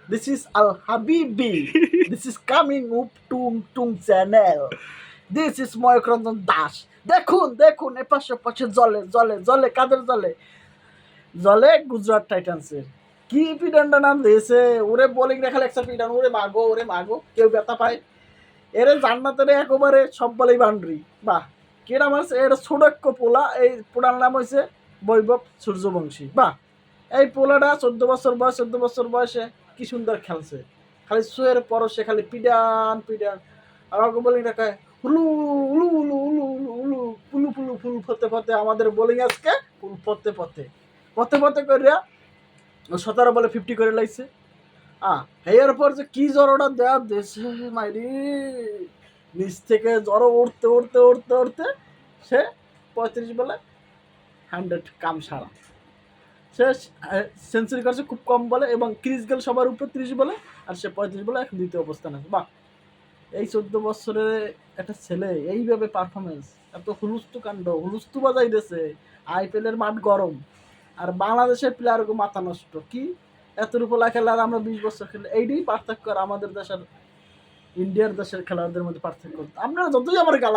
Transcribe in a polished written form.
This is Al Habibi. This is coming up Tung Tung channel. This is ময়ূররঞ্জন Das. দেখুন দেখুন এপাশে পাশে জলে জলে জলে কাদের জলে জলে গুজরাট টাইটান্সের কি পিডানটা নাম দিয়েছে ওরে বোলিং দেখালে একটা পিডান ওরে মাগো কেউ ব্যথা পায় এরে জান্নাতের একেবারে সব বলেই বাউন্ডারি বাহ কেডা মারছে এটা ছোট এক পোলা এই পোলার নাম হয়েছে বৈভব সূর্যবংশী বাহ এই পোলাটা 14 বছর বয়সে কি সুন্দর খেলছে খালি শুয়ের পরশে খালি পিডান পিডান আর ওকে বোলিং দেখায় হুলু হুলু হুলু হুলু হুলু হুলু পুলু পুলু ফুল ফতে ফতে আমাদের বোলিং আজকে ফুল পতে পতে পতে পতে করিয়া 17 বলে 50 করে লাইছে এর পর যে কি জ্বরটা দেয়া দেশে মাইরি নিচ থেকে জ্বর উঠতে উঠতে উঠতে উঠতে সে 35 বলে 100 কাম সারা সে সেঞ্চুরি করছে খুব কম বলে এবং ক্রিস গেল সবার উপরে 30 বলে আর সে 35 বলে এখন দ্বিতীয় অবস্থান আছে বাহ এই 14 বছরের একটা ছেলে এইভাবে পারফরমেন্স এত হুলুস্তু কাণ্ড হুলুস্তু বাজাই দিয়েছে আইপিএল এর মাঠ গরম আর বাংলাদেশের প্লেয়ার মাথা নষ্ট কি এত রূপলা খেলা আর আমরা 20 বছর খেলে এইটাই পার্থক্য আর আমাদের দেশের ইন্ডিয়ার দেশের খেলোয়াড়দের মধ্যে পার্থক্য আপনারা যতই আমার গালা